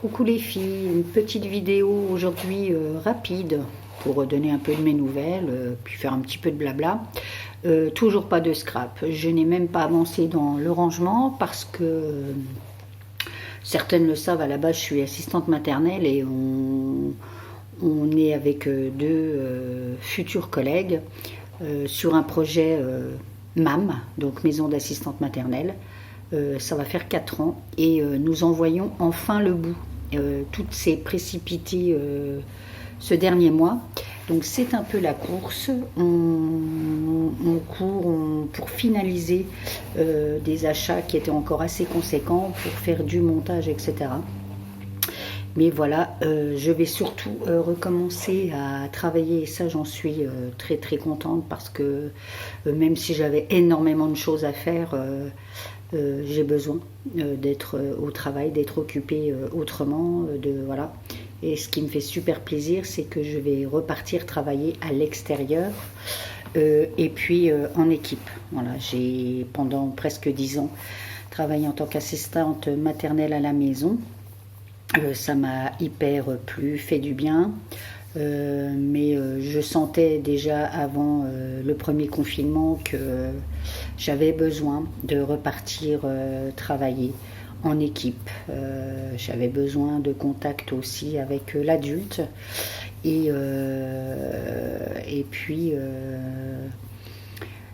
Coucou les filles, une petite vidéo aujourd'hui rapide pour donner un peu de mes nouvelles, puis faire un petit peu de blabla. Toujours pas de scrap, je n'ai même pas avancé dans le rangement parce que certaines le savent, à la base je suis assistante maternelle et on est avec deux futurs collègues sur un projet MAM, donc maison d'assistante maternelle. Ça va faire 4 ans et nous en voyons enfin le bout. Tout s'est précipité ce dernier mois. Donc c'est un peu la course. On court pour finaliser des achats qui étaient encore assez conséquents pour faire du montage, etc. Mais voilà, je vais surtout recommencer à travailler et ça j'en suis très très contente parce que même si j'avais énormément de choses à faire, j'ai besoin d'être au travail, d'être occupée autrement, voilà. Et ce qui me fait super plaisir, c'est que je vais repartir travailler à l'extérieur et puis en équipe. Voilà, j'ai pendant presque 10 ans travaillé en tant qu'assistante maternelle à la maison. Ça m'a hyper plu, fait du bien. Mais je sentais déjà avant le premier confinement que j'avais besoin de repartir travailler en équipe. J'avais besoin de contact aussi avec l'adulte et puis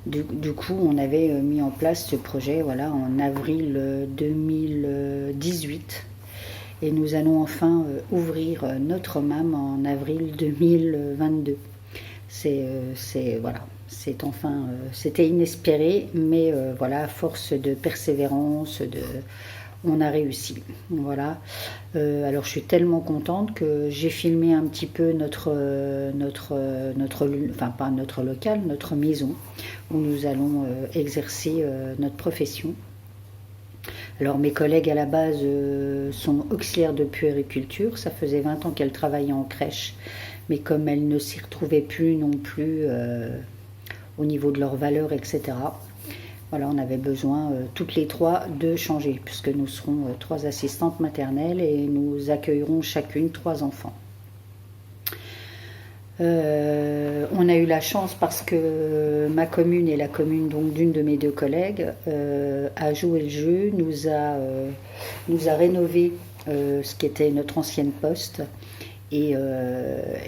du coup on avait mis en place ce projet voilà, en avril 2018. Et nous allons enfin ouvrir notre MAM en avril 2022. Voilà, c'est enfin, c'était inespéré, mais voilà, à force de persévérance, on a réussi. Voilà. Alors je suis tellement contente que j'ai filmé un petit peu enfin pas notre local, notre maison, où nous allons exercer notre profession. Alors mes collègues à la base sont auxiliaires de puériculture, ça faisait 20 ans qu'elles travaillaient en crèche, mais comme elles ne s'y retrouvaient plus non plus au niveau de leurs valeurs, etc. Voilà, on avait besoin toutes les trois de changer, puisque nous serons 3 assistantes maternelles et nous accueillerons chacune 3 enfants. On a eu la chance parce que ma commune et la commune donc d'une de mes 2 collègues a joué le jeu, nous a rénové ce qui était notre ancienne poste et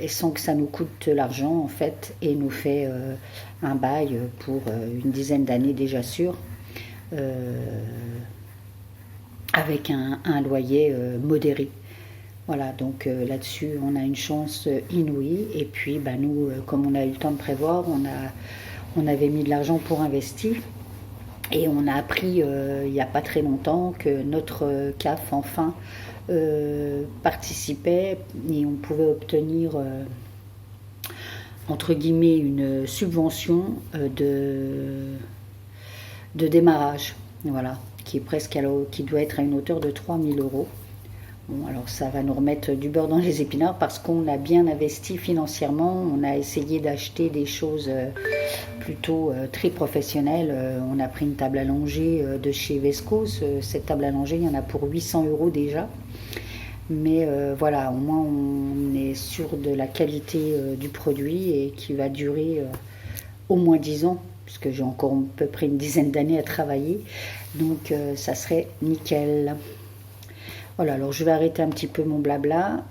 sans que ça nous coûte l'argent en fait et nous fait un bail pour une dizaine d'années déjà sûr avec un loyer modéré. Voilà, donc là-dessus, on a une chance inouïe. Et puis, nous, comme on a eu le temps de prévoir, on avait mis de l'argent pour investir. Et on a appris, il n'y a pas très longtemps, que notre CAF, enfin, participait et on pouvait obtenir, entre guillemets, une subvention de démarrage. Voilà, qui doit être à une hauteur de 3 000 €. Bon, alors ça va nous remettre du beurre dans les épinards parce qu'on a bien investi financièrement, on a essayé d'acheter des choses plutôt très professionnelles. On a pris une table allongée de chez Vescos, cette table allongée il y en a pour 800 € déjà. Mais voilà, au moins on est sûr de la qualité du produit et qui va durer au moins 10 ans, puisque j'ai encore à peu près une dizaine d'années à travailler, donc ça serait nickel. Voilà, alors je vais arrêter un petit peu mon blabla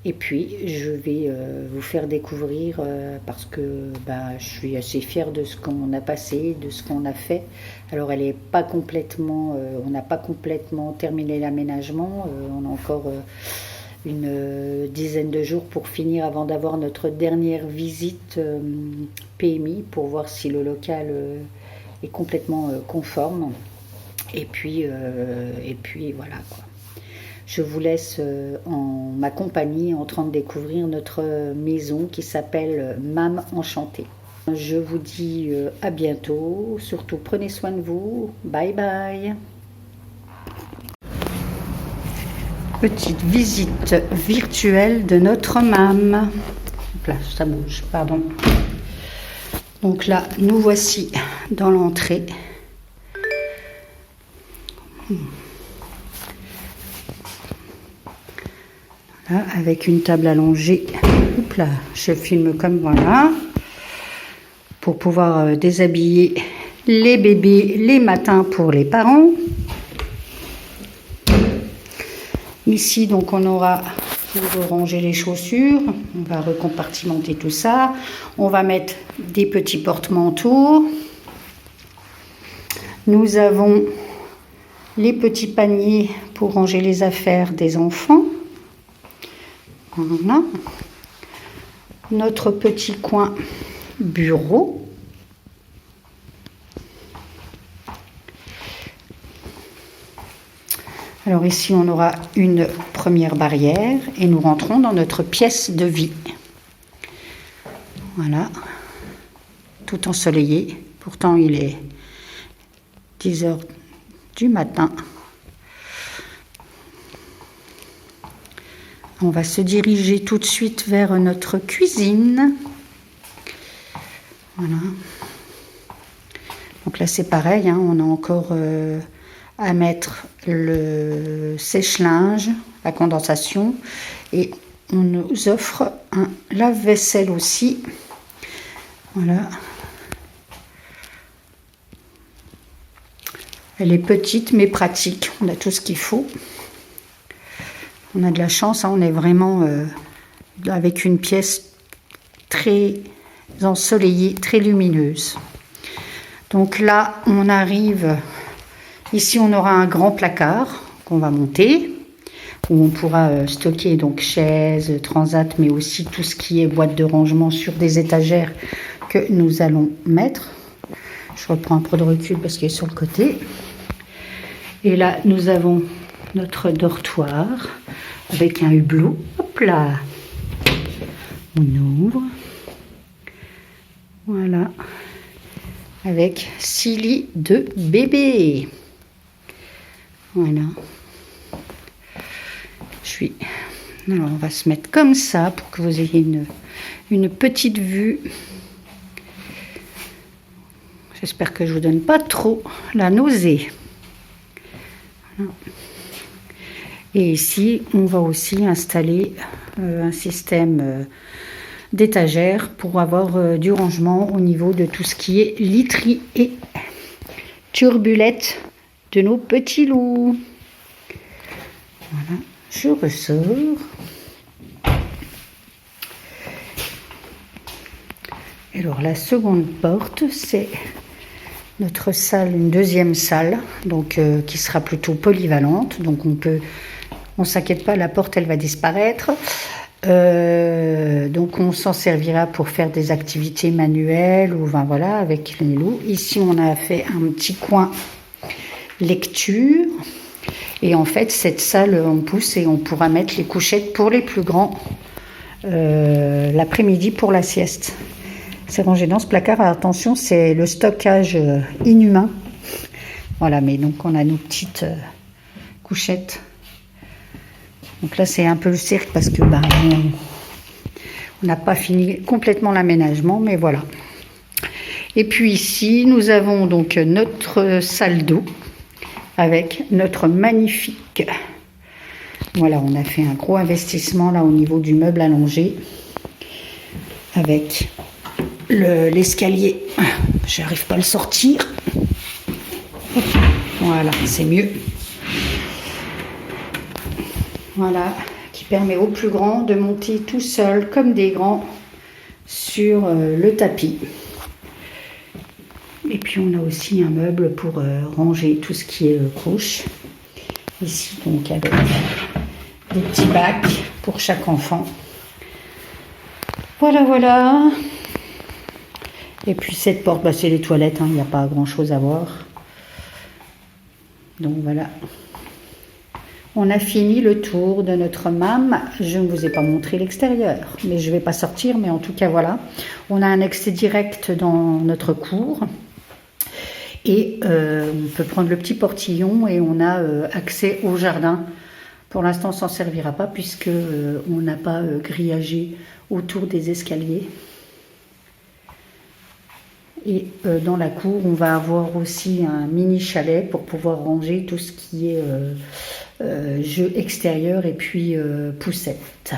et puis je vais vous faire découvrir parce que je suis assez fière de ce qu'on a passé, de ce qu'on a fait. Alors elle est pas complètement, on n'a pas complètement terminé l'aménagement, on a encore une dizaine de jours pour finir avant d'avoir notre dernière visite PMI pour voir si le local est complètement conforme. Et puis voilà quoi. Je vous laisse en ma compagnie en train de découvrir notre maison qui s'appelle MAM Enchantée. Je vous dis à bientôt. Surtout prenez soin de vous. Bye bye. Petite visite virtuelle de notre MAM. Là, ça bouge, pardon. Donc là, nous voici dans l'entrée. Là, avec une table allongée. Oups là, je filme comme voilà. Pour pouvoir déshabiller les bébés les matins pour les parents. Ici, donc, on aura pour ranger les chaussures. On va recompartimenter tout ça. On va mettre des petits porte-manteaux. Nous avons les petits paniers pour ranger les affaires des enfants. Voilà. Notre petit coin bureau. Alors ici, on aura une première barrière et nous rentrons dans notre pièce de vie. Voilà, tout ensoleillé. Pourtant, il est 10 heures du matin. On va se diriger tout de suite vers notre cuisine. Voilà. Donc là, c'est pareil, hein, on a encore à mettre le sèche-linge, la condensation, et on nous offre un lave-vaisselle aussi. Voilà. Elle est petite mais pratique, on a tout ce qu'il faut. On a de la chance, hein, on est vraiment avec une pièce très ensoleillée, très lumineuse. Donc là, on arrive, ici on aura un grand placard qu'on va monter, où on pourra stocker donc chaises, transat, mais aussi tout ce qui est boîte de rangement sur des étagères que nous allons mettre. Je reprends un peu de recul parce qu'il est sur le côté. Et là, nous avons notre dortoir avec un hublot. Hop là, on ouvre. Voilà, avec 6 lits de bébé. Voilà. Alors, on va se mettre comme ça pour que vous ayez une petite vue. J'espère que je ne vous donne pas trop la nausée. Voilà. Et ici, on va aussi installer un système d'étagères pour avoir du rangement au niveau de tout ce qui est literie et turbulette de nos petits loups. Voilà, je ressors. Et alors la seconde porte, c'est notre salle, une deuxième salle, donc qui sera plutôt polyvalente. Donc on s'inquiète pas, la porte elle va disparaître. Donc on s'en servira pour faire des activités manuelles ou ben voilà avec les loups. Ici on a fait un petit coin lecture et en fait cette salle on pousse et on pourra mettre les couchettes pour les plus grands l'après-midi pour la sieste. C'est rangé dans ce placard. Attention, c'est le stockage inhumain. Voilà, mais donc on a nos petites couchettes. Donc là, c'est un peu le cirque parce que on n'a pas fini complètement l'aménagement, mais voilà. Et puis ici, nous avons donc notre salle d'eau avec notre magnifique. Voilà, on a fait un gros investissement là au niveau du meuble allongé avec l'escalier. J'arrive pas à le sortir. Voilà, c'est mieux. Voilà, qui permet aux plus grands de monter tout seul comme des grands sur le tapis. Et puis on a aussi un meuble pour ranger tout ce qui est couche. Ici donc avec des petits bacs pour chaque enfant. Voilà, voilà. Et puis cette porte, c'est les toilettes, hein, il n'y a pas grand chose à voir. Donc voilà. On a fini le tour de notre MAM. Je ne vous ai pas montré l'extérieur, mais je ne vais pas sortir, mais en tout cas voilà. On a un accès direct dans notre cour. Et on peut prendre le petit portillon et on a accès au jardin. Pour l'instant, on ne s'en servira pas puisque on n'a pas grillagé autour des escaliers. Et dans la cour, on va avoir aussi un mini chalet pour pouvoir ranger tout ce qui est jeu extérieur et puis poussette.